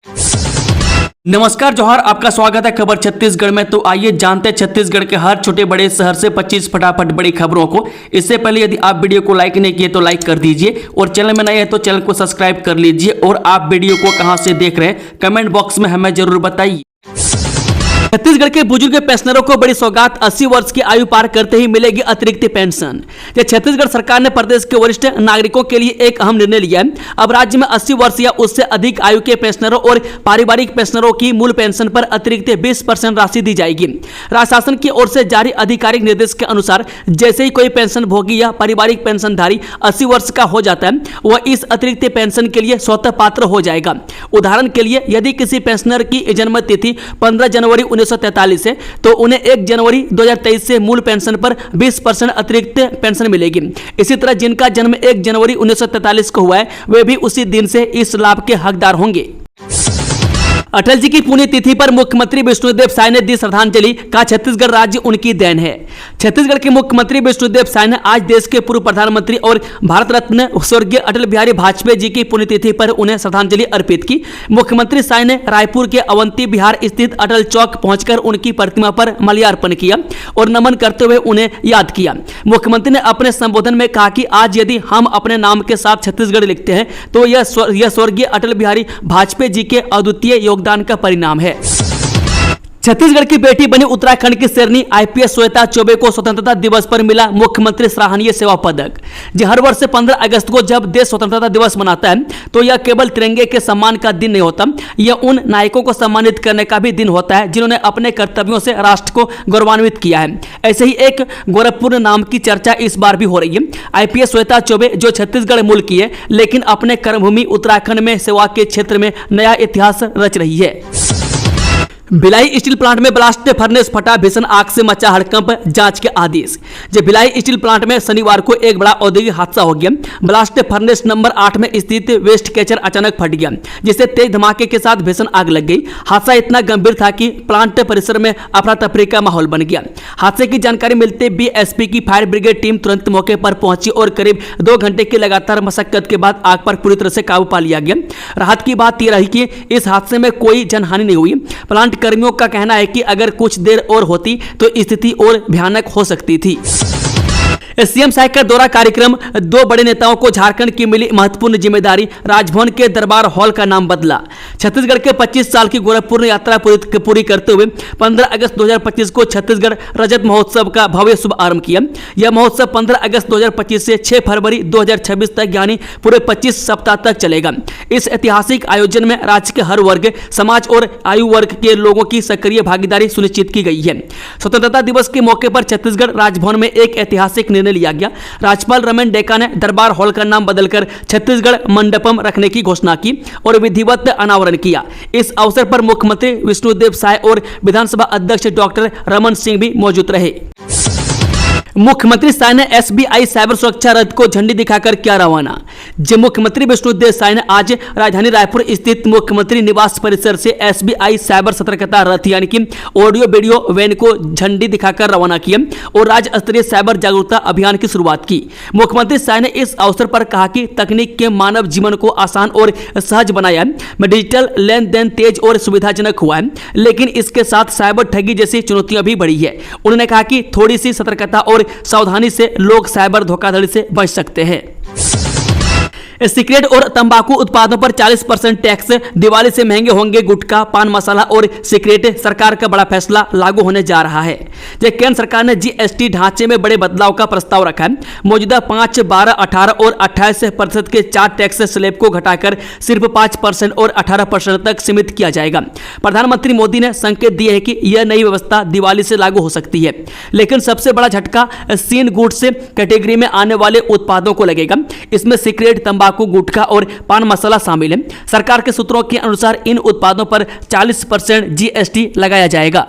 नमस्कार जोहार, आपका स्वागत है खबर छत्तीसगढ़ में। तो आइए जानते हैं छत्तीसगढ़ के हर छोटे बड़े शहर से 25 फटाफट बड़ी खबरों को। इससे पहले यदि आप वीडियो को लाइक नहीं किए तो लाइक कर दीजिए और चैनल में नए हैं तो चैनल को सब्सक्राइब कर लीजिए। और आप वीडियो को कहां से देख रहे हैं कमेंट बॉक्स में हमें जरूर बताइए। छत्तीसगढ़ के बुजुर्ग पेंशनरों को बड़ी सौगात, 80 वर्ष की आयु पार करते ही मिलेगी अतिरिक्त पेंशन। छत्तीसगढ़ सरकार ने प्रदेश के वरिष्ठ नागरिकों के लिए एक अहम निर्णय लिया है। अब राज्य में 80 वर्ष या उससे अधिक आयु के पेंशनरों और पारिवारिक पेंशनरों की मूल पेंशन पर अतिरिक्त 20% राशि दी जाएगी। राज्य शासन की ओर से जारी आधिकारिक निर्देश के अनुसार जैसे ही कोई पेंशन भोगी या पारिवारिक पेंशनधारी 80 वर्ष का हो जाता है, वह इस अतिरिक्त पेंशन के लिए स्वतः पात्र हो जाएगा। उदाहरण के लिए यदि किसी पेंशनर की जन्म तिथि 15 जनवरी 1943 है तो उन्हें 1 जनवरी 2023 से मूल पेंशन पर 20% अतिरिक्त पेंशन मिलेगी। इसी तरह जिनका जन्म 1 जनवरी 1943 को हुआ है वे भी उसी दिन से इस लाभ के हकदार होंगे। अटल जी की पुण्यतिथि पर मुख्यमंत्री विष्णुदेव साय ने दी श्रद्धांजलि, कहा छत्तीसगढ़ राज्य उनकी देन है। छत्तीसगढ़ के मुख्यमंत्री विष्णुदेव साय ने आज देश के पूर्व प्रधानमंत्री और भारत रत्न स्वर्गीय अटल बिहारी वाजपेयी जी की पुण्यतिथि पर उन्हें श्रद्धांजलि अर्पित की। मुख्यमंत्री साय ने रायपुर के अवंती विहार स्थित अटल चौक पहुंचकर उनकी प्रतिमा पर माल्यार्पण किया और नमन करते हुए उन्हें याद किया। मुख्यमंत्री ने अपने संबोधन में कहा कि आज यदि हम अपने नाम के साथ छत्तीसगढ़ लिखते हैं तो यह स्वर्गीय अटल बिहारी वाजपेयी जी के अद्वितीय योगदान का परिणाम है। छत्तीसगढ़ की बेटी बनी उत्तराखंड की शेरनी आईपीएस श्वेता चौबे को स्वतंत्रता दिवस पर मिला मुख्यमंत्री सराहनीय सेवा पदक। हर वर्ष 15 अगस्त को जब देश स्वतंत्रता दिवस मनाता है तो यह केवल तिरंगे के सम्मान का दिन नहीं होता, यह उन नायकों को सम्मानित करने का भी दिन होता है जिन्होंने अपने कर्तव्यों से राष्ट्र को गौरवान्वित किया है। ऐसे ही एक गोरखपुर नाम की चर्चा इस बार भी हो रही है। आईपीएस श्वेता चौबे जो छत्तीसगढ़ मूल की है लेकिन अपने कर्मभूमि उत्तराखंड में सेवा के क्षेत्र में नया इतिहास रच रही है। भिलाई स्टील प्लांट में ब्लास्ट फर्नेस फटा, भीषण आग से मचा हड़कंप, जांच के आदेश। जब भिलाई स्टील प्लांट में शनिवार को एक बड़ा औद्योगिक हादसा हो गया। ब्लास्ट फर्नेस नंबर 8 में स्थित वेस्ट कैचर अचानक फट गया जिससे तेज धमाके के साथ भीषण आग लग गई। हादसा इतना गंभीर था कि प्लांट परिसर में अफरा तफरी का माहौल बन गया। हादसे की जानकारी मिलते बीएसपी की फायर ब्रिगेड टीम तुरंत मौके पर पहुंची और करीब 2 घंटे की लगातार मशक्कत के बाद आग पर पूरी तरह से काबू पा लिया गया। राहत की बात यह रही कि इस हादसे में कोई जनहानि नहीं हुई। प्लांट कर्मियों का कहना है कि अगर कुछ देर और होती तो स्थिति और भयानक हो सकती थी। सीएम साय का दौरा कार्यक्रम, 2 बड़े नेताओं को झारखंड की मिली महत्वपूर्ण जिम्मेदारी, राजभवन के दरबार हॉल का नाम बदला। छत्तीसगढ़ के 25 साल की गोरखपुर यात्रा पूरी करते हुए 15 अगस्त 2025 को छत्तीसगढ़ रजत महोत्सव का भव्य शुभारंभ किया। यह महोत्सव 15 अगस्त 2025 से 6 फरवरी 2026 तक यानी पूरे 25 सप्ताह तक चलेगा। इस ऐतिहासिक आयोजन में राज्य के हर वर्ग, समाज और आयु वर्ग के लोगों की सक्रिय भागीदारी सुनिश्चित की गई है। स्वतंत्रता दिवस के मौके पर छत्तीसगढ़ राजभवन में एक ऐतिहासिक निर्णय लिया गया। राज्यपाल रमन डेका ने दरबार हॉल का नाम बदलकर छत्तीसगढ़ मंडपम रखने की घोषणा की और विधिवत अनावरण किया। इस अवसर पर मुख्यमंत्री विष्णुदेव साय और विधानसभा अध्यक्ष डॉक्टर रमन सिंह भी मौजूद रहे। मुख्यमंत्री साय ने एसबीआई साइबर सुरक्षा रथ को झंडी दिखाकर किया रवाना। मुख्यमंत्री विष्णुदेव साय ने आज राजधानी रायपुर स्थित मुख्यमंत्री निवास परिसर से एसबीआई साइबर सतर्कता रथ यानी कि ऑडियो वीडियो वैन को झंडी दिखाकर रवाना किया और राज्य स्तरीय साइबर जागरूकता अभियान की शुरुआत की। मुख्यमंत्री साय ने इस अवसर पर कहा कि तकनीक के मानव जीवन को आसान और सहज बनाया है। डिजिटल लेन देन तेज और सुविधाजनक हुआ है लेकिन इसके साथ साइबर ठगी जैसी चुनौतियां भी बढ़ी है। उन्होंने कहा कि थोड़ी सी सतर्कता और सावधानी से लोग साइबर धोखाधड़ी से बच सकते हैं। सिगरेट और तंबाकू उत्पादों पर 40% टैक्स, दिवाली से महंगे होंगे गुटखा, पान मसाला और सिगरेट, सरकार का बड़ा फैसला लागू होने जा रहा है। केंद्र सरकार ने जीएसटी ढांचे में बड़े बदलाव का प्रस्ताव रखा है। मौजूदा 5, 12, 18 और 28% के 4 टैक्स स्लैब को घटाकर सिर्फ 5% और 18% तक सीमित किया जाएगा। प्रधानमंत्री मोदी ने संकेत दिए हैं कि यह नई व्यवस्था दिवाली से लागू हो सकती है, लेकिन सबसे बड़ा झटका सीन गुड्स कैटेगरी में आने वाले उत्पादों को लगेगा। इसमें सिगरेट, तंबाकू, गुटखा और पान मसाला शामिल है। सरकार के सूत्रों के अनुसार इन उत्पादों पर 40% जीएसटी लगाया जाएगा।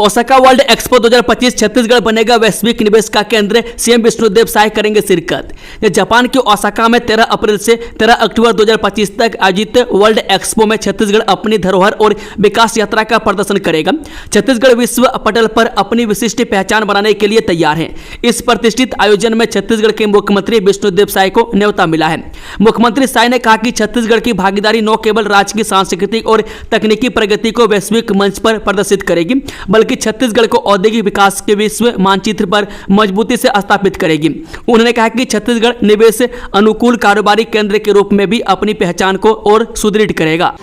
ओसाका वर्ल्ड एक्सपो 2025 छत्तीसगढ़ बनेगा वैश्विक निवेश का केंद्र, सीएम विष्णुदेव साय करेंगे शिरकत। जापान के ओसाका में 13 अप्रैल से 13 अक्टूबर 2025 तक आयोजित वर्ल्ड एक्सपो में छत्तीसगढ़ अपनी धरोहर और विकास यात्रा का प्रदर्शन करेगा। छत्तीसगढ़ विश्व पटल पर अपनी विशिष्ट पहचान बनाने के लिए तैयार है। इस प्रतिष्ठित आयोजन में छत्तीसगढ़ के मुख्यमंत्री विष्णुदेव साय को न्योता मिला है। मुख्यमंत्री साय ने कहा कि छत्तीसगढ़ की भागीदारी न केवल राज्य की सांस्कृतिक और तकनीकी प्रगति को वैश्विक मंच पर प्रदर्शित करेगी, बल्कि छत्तीसगढ़ को औद्योगिक विकास के विश्व मानचित्र पर मजबूती से स्थापित करेगी। उन्होंने कहा कि छत्तीसगढ़ निवेश अनुकूल कारोबारी केंद्र के रूप में भी अपनी पहचान को और सुदृढ़ करेगा।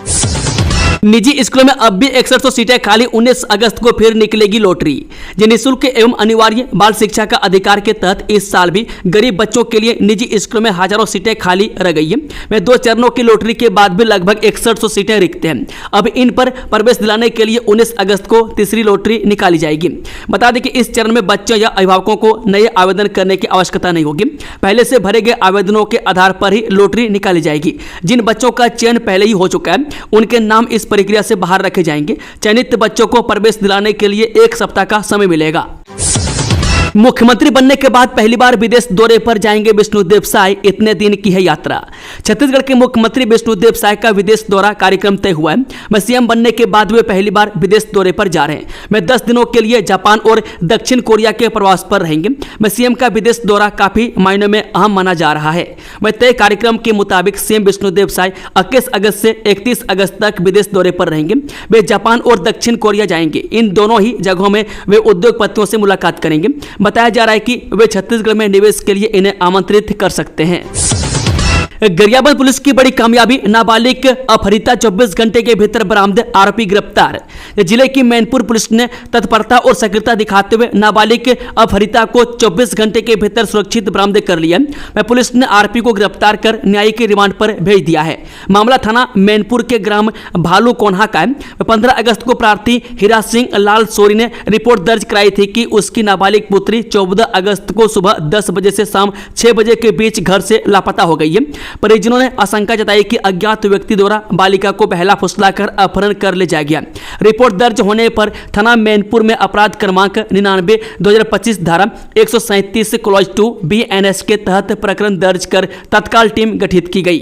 निजी स्कूलों में अब भी 6100 सीटें खाली, 19 अगस्त को फिर निकलेगी लॉटरी। निःशुल्क एवं अनिवार्य बाल शिक्षा का अधिकार के तहत इस साल भी गरीब बच्चों के लिए निजी स्कूलों में हजारों सीटें खाली रह गई है। 2 चरणों की लॉटरी के बाद भी लगभग 6100 सीटें रिक्त हैं। अब इन पर प्रवेश दिलाने के लिए 19 अगस्त को तीसरी लॉटरी निकाली जाएगी। बता दें कि इस चरण में बच्चों या अभिभावकों को नए आवेदन करने की आवश्यकता नहीं होगी। पहले से भरे गए आवेदनों के आधार पर ही लॉटरी निकाली जाएगी। जिन बच्चों का चयन पहले ही हो चुका है, उनके नाम इस प्रक्रिया से बाहर रखे जाएंगे। चयनित बच्चों को प्रवेश दिलाने के लिए 1 सप्ताह का समय मिलेगा। मुख्यमंत्री बनने के बाद पहली बार विदेश दौरे पर जाएंगे विष्णुदेव साय, इतने दिन की है यात्रा। छत्तीसगढ़ के मुख्यमंत्री विष्णुदेव साय का विदेश दौरा कार्यक्रम तय हुआ है। सीएम बनने के बाद वे पहली बार विदेश दौरे पर जा रहे हैं। 10 दिनों के लिए जापान और दक्षिण कोरिया के प्रवास पर रहेंगे। सीएम का विदेश दौरा काफी मायनों में अहम माना जा रहा है। तय कार्यक्रम के मुताबिक सीएम विष्णुदेव साय 21 अगस्त से 31 अगस्त तक विदेश दौरे पर रहेंगे। वे जापान और दक्षिण कोरिया जाएंगे। इन दोनों ही जगहों में वे उद्योगपतियों से मुलाकात करेंगे। बताया जा रहा है कि वे छत्तीसगढ़ में निवेश के लिए इन्हें आमंत्रित कर सकते हैं। गरियाबंद पुलिस की बड़ी कामयाबी, नाबालिग अपहरिता 24 घंटे के भीतर बरामद, आरोपी गिरफ्तार। जिले की मैनपुर पुलिस ने तत्परता और सक्रियता दिखाते हुए नाबालिग अपहरिता को 24 घंटे के भीतर सुरक्षित बरामद कर लिया। पुलिस ने आरोपी को गिरफ्तार कर न्यायिक रिमांड पर भेज दिया है। मामला थाना मैनपुर के ग्राम भालू कोन्हा का है। 15 अगस्त को प्रार्थी हीरा सिंह लाल सोरी ने रिपोर्ट दर्ज कराई थी कि उसकी नाबालिग पुत्री 14 अगस्त को सुबह 10 बजे से शाम 6 बजे के बीच घर से लापता हो गई है। परिजनों ने आशंका जताई कि अज्ञात व्यक्ति द्वारा बालिका को बहला फुसलाकर अपहरण कर ले जाया गया। रिपोर्ट दर्ज होने पर थाना मैनपुर में अपराध क्रमांक 99/2025 धारा 137 क्लॉज 2 BNS के तहत प्रकरण दर्ज कर तत्काल टीम गठित की गई।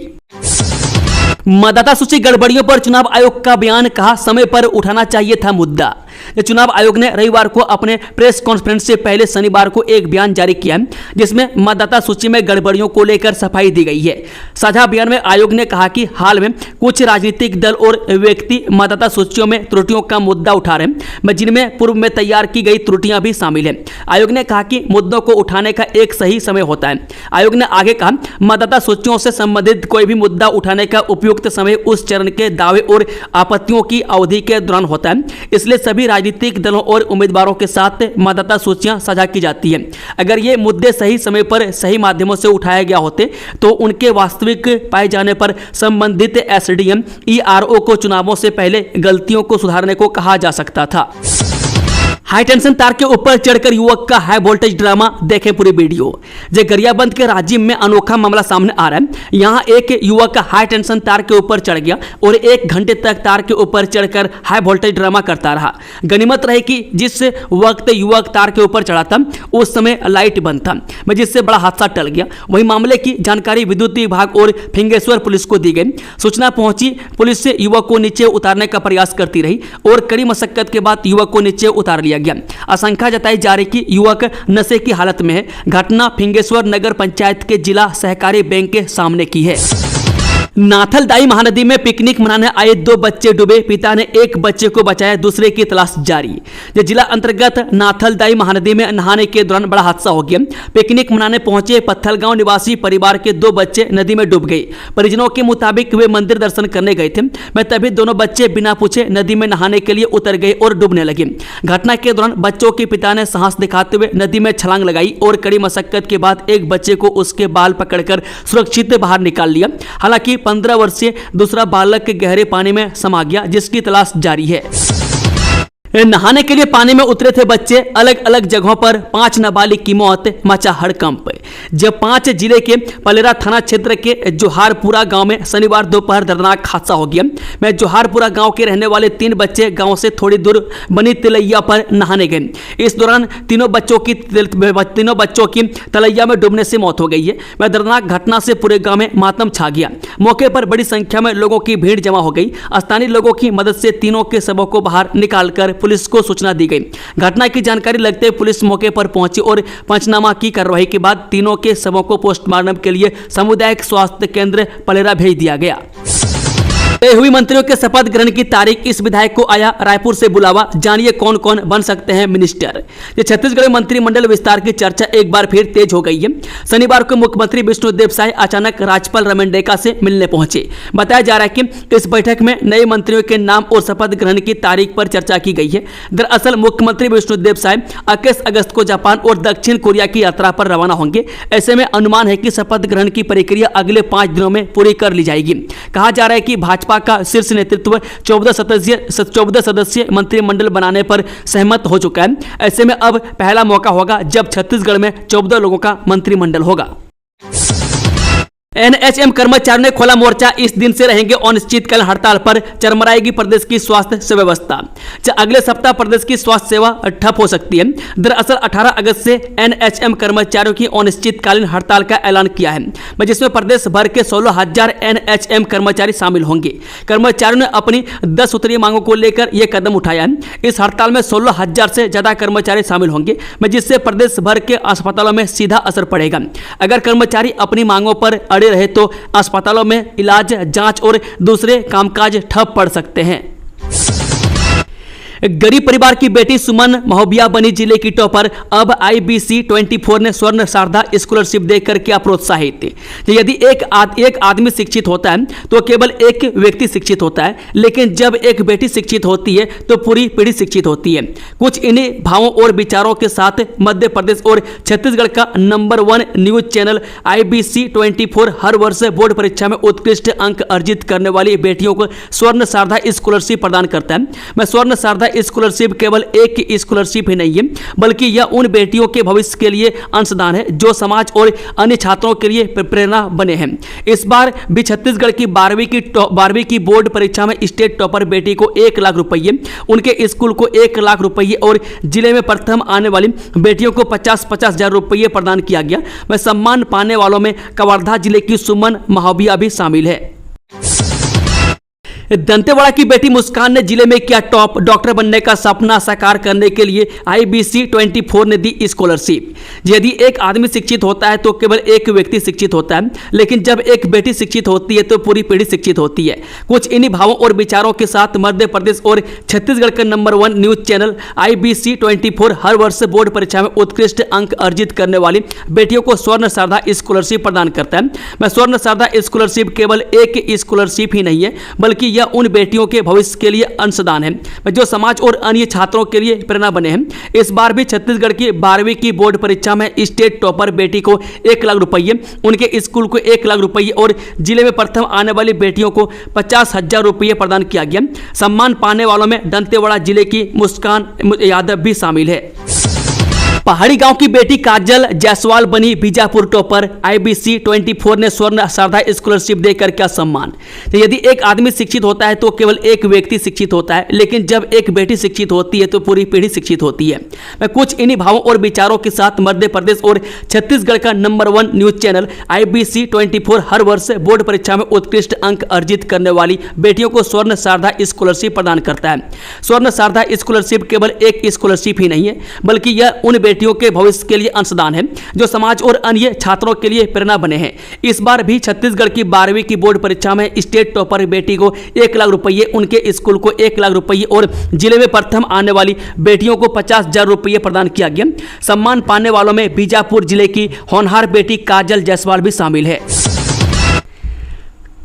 मतदाता सूची गड़बड़ियों पर चुनाव आयोग का बयान, कहा समय पर उठाना चाहिए था मुद्दा। चुनाव आयोग ने रविवार को अपने प्रेस कॉन्फ्रेंस से पहले शनिवार को एक बयान जारी किया, जिसमें मतदाता सूची में गड़बड़ियों को लेकर सफाई दी गई है। साझा बयान में आयोग ने कहा कि हाल में कुछ राजनीतिक दल और व्यक्ति मतदाता सूचियों में त्रुटियों का मुद्दा उठा रहे हैं, जिनमें पूर्व में तैयार की गई त्रुटियां भी शामिल हैं। आयोग ने कहा कि मुद्दों को उठाने का एक सही समय होता है। आयोग ने आगे कहा, मतदाता सूचियों से संबंधित कोई भी मुद्दा उठाने का उपयुक्त समय उस चरण के दावे और आपत्तियों की अवधि के दौरान होता है। इसलिए सभी राजनीतिक दलों और उम्मीदवारों के साथ मतदाता सूचियां साझा की जाती हैं। अगर ये मुद्दे सही समय पर सही माध्यमों से उठाए गए होते तो उनके वास्तविक पाए जाने पर संबंधित SDM ERO को चुनावों से पहले गलतियों को सुधारने को कहा जा सकता था। हाई टेंशन तार के ऊपर चढ़कर युवक का हाई वोल्टेज ड्रामा, देखें पूरी वीडियो। गरियाबंद के राजिम में अनोखा मामला सामने आ रहा है। यहाँ एक युवक हाई टेंशन तार के ऊपर चढ़ गया और 1 घंटे तक तार के ऊपर चढ़कर हाई वोल्टेज ड्रामा करता रहा। गनीमत रहे कि जिस वक्त युवक तार के ऊपर चढ़ा था उस समय लाइट बंद था, जिससे बड़ा हादसा टल गया। वही मामले की जानकारी विद्युत विभाग और फिंगेश्वर पुलिस को दी गई। सूचना पहुंची, पुलिस से युवक को नीचे उतारने का प्रयास करती रही और कड़ी मशक्कत के बाद युवक को नीचे उतार लिया गया। आशंका जताई जा रही कि युवक नशे की हालत में है। घटना फिंगेश्वर नगर पंचायत के जिला सहकारी बैंक के सामने की है। नाथलदाई महानदी में पिकनिक मनाने आए 2 बच्चे डूबे, पिता ने एक बच्चे को बचाया, दूसरे की तलाश जारी। जिला अंतर्गत नाथलदाई महानदी में नहाने के दौरान बड़ा हादसा हो गया। पिकनिक मनाने पहुंचे पत्थलगांव निवासी परिवार के 2 बच्चे नदी में डूब गए। परिजनों के मुताबिक वे मंदिर दर्शन करने गए थे। तभी दोनों बच्चे बिना पूछे नदी में नहाने के लिए उतर गए और डूबने लगे। घटना के दौरान बच्चों के पिता ने साहस दिखाते हुए नदी में छलांग लगाई और कड़ी मशक्कत के बाद एक बच्चे को उसके बाल पकड़कर सुरक्षित बाहर निकाल लिया। हालांकि 15 वर्षीय दूसरा बालक गहरे पानी में समा गया, जिसकी तलाश जारी है। नहाने के लिए पानी में उतरे थे बच्चे, अलग अलग जगहों पर 5 नाबालिग की मौत, मचा हड़कंप। जब 5 जिले के पलेरा थाना क्षेत्र के जोहारपुरा गांव में शनिवार दोपहर दर्दनाक हादसा हो गया। मैं जोहारपुरा गांव के रहने वाले 3 बच्चे गांव से थोड़ी दूर बनी तिलैया पर नहाने गए। इस दौरान तीनों बच्चों की तलैया में डूबने से मौत हो गई है। मैं दर्दनाक घटना से पूरे गांव में मातम छा गया। मौके पर बड़ी संख्या में लोगों की भीड़ जमा हो गई। स्थानीय लोगों की मदद से तीनों के शवों को बाहर निकालकर पुलिस को सूचना दी गई। घटना की जानकारी लगते ही पुलिस मौके पर पहुंची और पंचनामा की कार्रवाई के बाद तीनों के शवों को पोस्टमार्टम के लिए सामुदायिक स्वास्थ्य केंद्र पलेरा भेज दिया गया। तय हुई मंत्रियों के शपथ ग्रहण की तारीख, इस विधायक को आया रायपुर से बुलावा, जानिए कौन कौन बन सकते हैं मिनिस्टर। छत्तीसगढ़ मंत्रिमंडल विस्तार की चर्चा एक बार फिर तेज हो गई है। शनिवार को मुख्यमंत्री विष्णुदेव साय अचानक राज्यपाल रमन से मिलने पहुंचे। बताया जा रहा है कि इस बैठक में नए मंत्रियों के नाम और शपथ ग्रहण की तारीख पर चर्चा की गई है। दरअसल मुख्यमंत्री विष्णुदेव साय 21 अगस्त को जापान और दक्षिण कोरिया की यात्रा पर रवाना होंगे। ऐसे में अनुमान है कि शपथ ग्रहण की प्रक्रिया अगले 5 दिनों में पूरी कर ली जाएगी। कहा जा रहा है कि भाजपा का शीर्ष नेतृत्व 14 सदस्यीय मंत्रिमंडल बनाने पर सहमत हो चुका है। ऐसे में अब पहला मौका होगा जब छत्तीसगढ़ में 14 लोगों का मंत्रिमंडल होगा। एनएचएम कर्मचारियों ने खोला मोर्चा, इस दिन से रहेंगे अनिश्चितकालीन हड़ताल पर, चरमराएगी प्रदेश की स्वास्थ्य व्यवस्था। अगले सप्ताह प्रदेश की स्वास्थ्य सेवा ठप हो सकती है। दरअसल 18 अगस्त से एनएचएम कर्मचारियों की अनिश्चितकालीन हड़ताल का ऐलान किया है, जिसमें प्रदेश भर के 16,000 एनएचएम कर्मचारी शामिल होंगे। कर्मचारियों ने अपनी 10 सूत्रीय मांगों को लेकर यह कदम उठाया है। इस हड़ताल में 16,000 से ज्यादा कर्मचारी शामिल होंगे, जिससे प्रदेश भर के अस्पतालों में सीधा असर पड़ेगा। अगर कर्मचारी अपनी मांगों पर अड़े रहे तो अस्पतालों में इलाज, जांच और दूसरे कामकाज ठप पड़ सकते हैं। गरीब परिवार की बेटी सुमन महोबिया बनी जिले की टॉपर। अब IBC 24 ने स्वर्ण शारदा स्कॉलरशिप देकर किया प्रोत्साहित। यदि एक आदमी शिक्षित होता है तो केवल एक व्यक्ति शिक्षित होता है, लेकिन जब एक बेटी शिक्षित होती है तो पूरी पीढ़ी शिक्षित होती है। कुछ इन्हीं भावों और विचारों के साथ मध्य प्रदेश और छत्तीसगढ़ का नंबर 1 न्यूज चैनल IBC 24 हर वर्ष बोर्ड परीक्षा में उत्कृष्ट अंक अर्जित करने वाली बेटियों को स्वर्ण शारदा स्कॉलरशिप प्रदान करता है। मैं स्वर्ण शारदा स्कॉलरशिप केवल एक स्कॉलरशिप ही नहीं है, बल्कि यह उन बेटियों के भविष्य के लिए अंशदान है जो समाज और अन्य छात्रों के लिए प्रेरणा बने हैं। इस बार भी छत्तीसगढ़ की 12वीं की बोर्ड परीक्षा में स्टेट टॉपर बेटी को 1 लाख रुपये, उनके स्कूल को 1 लाख रुपये और जिले में प्रथम आने वाली बेटियों को 50-50 हजार रुपये प्रदान किया गया। वह सम्मान पाने वालों में कवर्धा जिले की सुमन महोबिया भी शामिल है। दंतेवाड़ा की बेटी मुस्कान ने जिले में किया टॉप, डॉक्टर बनने का सपना साकार करने के लिए IBC 24 ने दी स्कॉलरशिप। यदि एक आदमी शिक्षित होता है तो केवल एक व्यक्ति शिक्षित होता है, लेकिन जब एक बेटी शिक्षित होती है तो पूरी पीढ़ी शिक्षित होती है। कुछ इन्हीं भावों और विचारों के साथ मध्य प्रदेश और छत्तीसगढ़ का नंबर 1 न्यूज चैनल IBC 24 हर वर्ष बोर्ड परीक्षा में उत्कृष्ट अंक अर्जित करने वाली बेटियों को स्वर्ण शारदा स्कॉलरशिप प्रदान करता है। मैं स्वर्ण शारदा स्कॉलरशिप केवल एक स्कॉलरशिप ही नहीं है, बल्कि यह उन बेटियों के भविष्य के लिए अंशदान है जो समाज और अन्य छात्रों के लिए प्रेरणा बने हैं। इस बार भी छत्तीसगढ़ की 12वीं की बोर्ड परीक्षा में स्टेट टॉपर बेटी को 1 लाख रुपये, उनके स्कूल को 1 लाख रुपये और जिले में प्रथम आने वाली बेटियों को 50,000 रुपये प्रदान किया गया। सम्मान पाने वालों में दंतेवाड़ा जिले की मुस्कान यादव भी शामिल है। पहाड़ी गांव की बेटी काजल जायसवाल बनी बीजापुर टॉपर। IBC 24 ने स्वर्ण शारदा स्कॉलरशिप देकर किया सम्मान। तो यदि एक आदमी शिक्षित होता है तो केवल एक व्यक्ति शिक्षित होता है, लेकिन जब एक बेटी शिक्षित होती है तो पूरी पीढ़ी शिक्षित होती है। मैं कुछ इन्हीं भावों और विचारों के साथ मध्य प्रदेश और छत्तीसगढ़ का नंबर 1 न्यूज चैनल IBC 24 हर वर्ष बोर्ड परीक्षा में उत्कृष्ट अंक अर्जित करने वाली बेटियों को स्वर्ण शारदा स्कॉलरशिप प्रदान करता है। स्वर्ण शारदा स्कॉलरशिप केवल एक स्कॉलरशिप ही नहीं है, बल्कि यह उन बेटियों के भविष्य के लिए अंशदान है जो समाज और अन्य छात्रों के लिए प्रेरणा बने हैं। इस बार भी छत्तीसगढ़ की 12वीं की बोर्ड परीक्षा में स्टेट टॉपर बेटी को 1 लाख रुपये, उनके स्कूल को 1 लाख रुपये और जिले में प्रथम आने वाली बेटियों को 50,000 रुपये प्रदान किया गया। सम्मान पाने वालों में बीजापुर जिले की होनहार बेटी काजल जायसवाल भी शामिल है।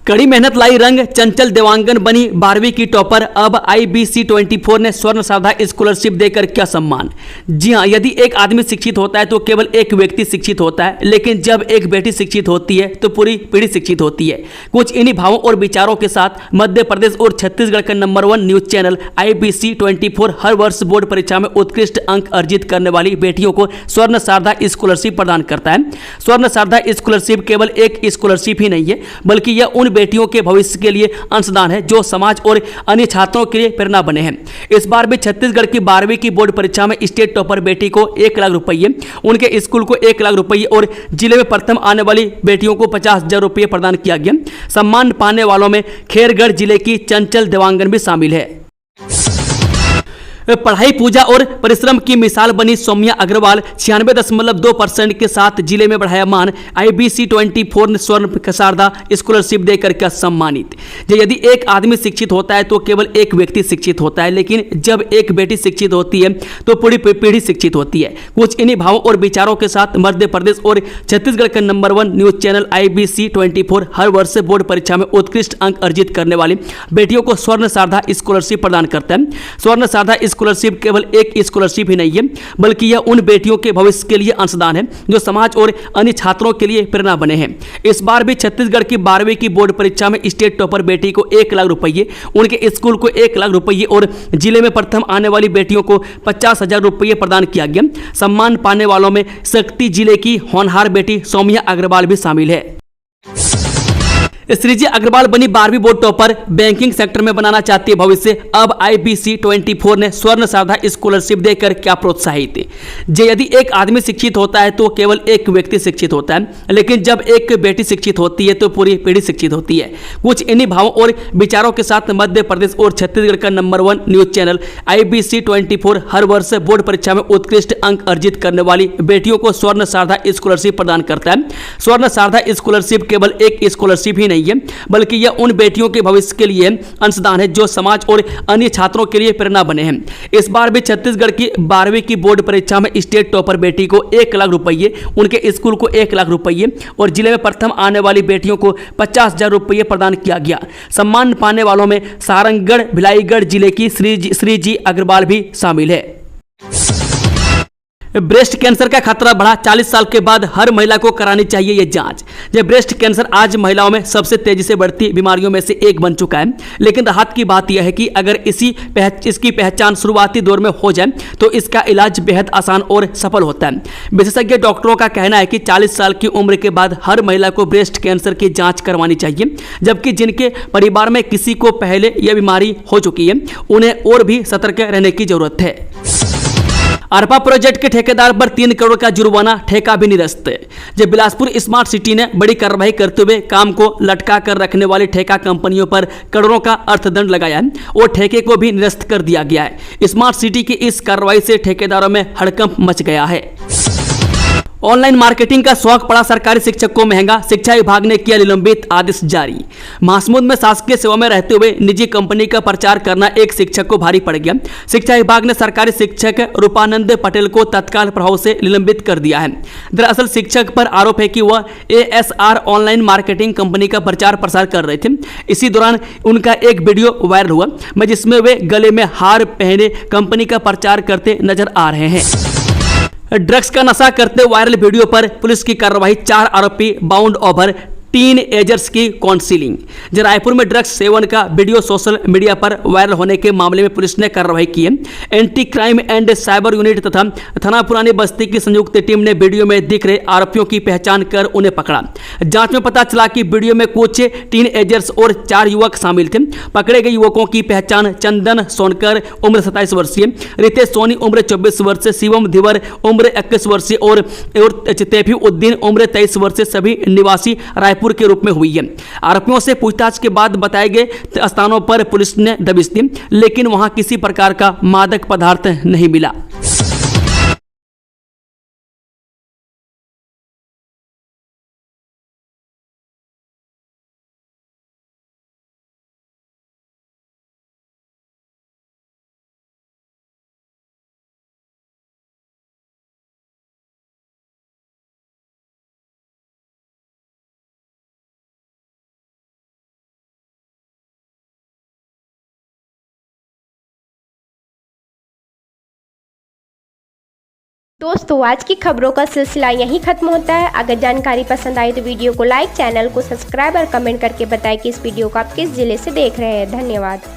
कड़ी मेहनत लाई रंग, चंचल देवांगन बनी 12वीं की टॉपर। अब IBC24 ने स्वर्ण साधा स्कॉलरशिप देकर किया सम्मान। जी हां, यदि एक आदमी शिक्षित होता है तो केवल एक व्यक्ति शिक्षित होता है, लेकिन जब एक बेटी शिक्षित होती है तो पूरी पीढ़ी शिक्षित होती है। कुछ इन्हीं भावों और विचारों के साथ मध्य प्रदेश और छत्तीसगढ़ का नंबर 1 न्यूज चैनल IBC24 हर वर्ष बोर्ड परीक्षा में उत्कृष्ट अंक अर्जित करने वाली बेटियों को स्वर्ण साधा स्कॉलरशिप प्रदान करता है। स्वर्ण साधा स्कॉलरशिप केवल एक स्कॉलरशिप ही नहीं है, बल्कि यह उन बेटियों के भविष्य के लिए अंशदान है जो समाज और अन्य छात्रों के लिए प्रेरणा बने हैं। इस बार भी छत्तीसगढ़ की 12वीं की बोर्ड परीक्षा में स्टेट टॉपर बेटी को 1 लाख रुपये, उनके स्कूल को 1 लाख रुपये और जिले में प्रथम आने वाली बेटियों को 50,000 रुपये प्रदान किया गया। सम्मान पाने वालों में खेरगढ़ जिले की चंचल देवांगन भी शामिल है। पढ़ाई, पूजा और परिश्रम की मिसाल बनी सौम्या अग्रवाल 96.2% के साथ जिले में बढ़ाया मान। IBC24 ने स्वर्ण सारदा स्कॉलरशिप देकर किया सम्मानित। यदि एक आदमी शिक्षित होता है तो केवल एक व्यक्ति शिक्षित होता है, लेकिन जब एक बेटी शिक्षित होती है तो पूरी पीढ़ी शिक्षित होती है। कुछ इन्हीं भावों और विचारों के साथ मध्य प्रदेश और छत्तीसगढ़ का नंबर 1 न्यूज चैनल IBC24 हर वर्ष बोर्ड परीक्षा में उत्कृष्ट अंक अर्जित करने वाली बेटियों को स्वर्ण सारदा स्कॉलरशिप प्रदान करता है। स्वर्ण सारदा स्कॉलरशिप केवल एक स्कॉलरशिप ही नहीं है, बल्कि यह उन बेटियों के भविष्य के लिए अंशदान है जो समाज और अन्य छात्रों के लिए प्रेरणा बने हैं। इस बार भी छत्तीसगढ़ की 12वीं की बोर्ड परीक्षा में स्टेट टॉपर बेटी को 1 लाख रुपये, उनके स्कूल को 1 लाख रुपये और जिले में प्रथम आने वाली बेटियों को 50,000 रुपये प्रदान किया गया। सम्मान पाने वालों में शक्ति जिले की होनहार बेटी सौम्या अग्रवाल भी शामिल है। सृजी अग्रवाल बनी 12वीं बोर्ड टॉपर, बैंकिंग सेक्टर में बनाना चाहती है भविष्य। अब IBC24 ने स्वर्ण साधा स्कॉलरशिप देकर क्या प्रोत्साहित। यदि एक आदमी शिक्षित होता है तो केवल एक व्यक्ति शिक्षित होता है, लेकिन जब एक बेटी शिक्षित होती है तो पूरी पीढ़ी शिक्षित होती है। कुछ इन्हीं भावों और विचारों के साथ मध्य प्रदेश और छत्तीसगढ़ का नंबर 1 न्यूज चैनल IBC24 हर वर्ष बोर्ड परीक्षा में उत्कृष्ट अंक अर्जित करने वाली बेटियों को स्वर्ण सारदा स्कॉलरशिप प्रदान करता है। स्वर्ण सारदा स्कॉलरशिप केवल एक स्कॉलरशिप ही नहीं है, बल्कि यह उन बेटियों के भविष्य के लिए अंशदान है जो समाज और अन्य छात्रों के लिए प्रेरणा बने हैं। इस बार भी छत्तीसगढ़ की 12वीं की बोर्ड परीक्षा में स्टेट टॉपर बेटी को 1 लाख रुपये, उनके स्कूल को 1 लाख रुपये और जिले में प्रथम आने वाली बेटियों को 50,000 रुपये प्रदान किया गया। सम्मान पाने वालों में सारंगढ़ भिलाईगढ़ जिले की श्रीजी अग्रवाल भी शामिल है। ब्रेस्ट कैंसर का खतरा बढ़ा, 40 साल के बाद हर महिला को करानी चाहिए ये जांच। ब्रेस्ट कैंसर आज महिलाओं में सबसे तेजी से बढ़ती बीमारियों में से एक बन चुका है, लेकिन राहत की बात यह है कि अगर इसकी पहचान शुरुआती दौर में हो जाए तो इसका इलाज बेहद आसान और सफल होता है। विशेषज्ञ डॉक्टरों का कहना है कि 40 साल की उम्र के बाद हर महिला को ब्रेस्ट कैंसर की जाँच करवानी चाहिए, जबकि जिनके परिवार में किसी को पहले यह बीमारी हो चुकी है उन्हें और भी सतर्क रहने की जरूरत है। अरपा प्रोजेक्ट के ठेकेदार पर 3 करोड़ का जुर्माना, ठेका भी निरस्त। जब बिलासपुर स्मार्ट सिटी ने बड़ी कार्रवाई करते हुए काम को लटका कर रखने वाली ठेका कंपनियों पर करोड़ों का अर्थदंड लगाया है और ठेके को भी निरस्त कर दिया गया है। स्मार्ट सिटी की इस कार्रवाई से ठेकेदारों में हड़कंप मच गया है। ऑनलाइन मार्केटिंग का शौक पड़ा सरकारी शिक्षक को महंगा, शिक्षा विभाग ने किया निलंबित आदेश जारी। महासमुंद में शासकीय सेवा में रहते हुए निजी कंपनी का प्रचार करना एक शिक्षक को भारी पड़ गया। शिक्षा विभाग ने सरकारी शिक्षक रूपानंद पटेल को तत्काल प्रभाव से निलंबित कर दिया है। दरअसल शिक्षक पर आरोप है कि वह ASR ऑनलाइन मार्केटिंग कंपनी का प्रचार प्रसार कर रहे थे। इसी दौरान उनका एक वीडियो वायरल हुआ जिसमें वे गले में हार पहने कंपनी का प्रचार करते नजर आ रहे हैं। ड्रग्स का नशा करते वायरल वीडियो पर पुलिस की कार्रवाई, 4 आरोपी बाउंड ओवर, टीन एजर्स की काउंसिलिंग। रायपुर में ड्रग्स सेवन का वीडियो सोशल मीडिया पर वायरल होने के मामले में पुलिस ने कार्रवाई की है। Anti crime and cyber unit तथा थाना पुरानी बस्ती की संयुक्त टीम ने वीडियो में दिख रहे आरोपियों की पहचान कर उन्हें पकड़ा। जांच में पता चला कि वीडियो में कुछ टीन एजर्स और 4 युवक शामिल थे। पकड़े गए युवकों की पहचान चंदन सोनकर उम्र 27 वर्षीय, रितेश सोनी उम्र 24 वर्षीय, शिवम धिवर उम्र 21 वर्षीय और तैफी उद्दीन उम्र 23 वर्षीय सभी निवासी रायपुर के रूप में हुई है। आरोपियों से पूछताछ के बाद बताए गए स्थानों पर पुलिस ने दबिश दी, लेकिन वहां किसी प्रकार का मादक पदार्थ नहीं मिला। दोस्तों आज की खबरों का सिलसिला यहीं खत्म होता है। अगर जानकारी पसंद आई तो वीडियो को लाइक, चैनल को सब्सक्राइब और कमेंट करके बताएं कि इस वीडियो को आप किस जिले से देख रहे हैं। धन्यवाद।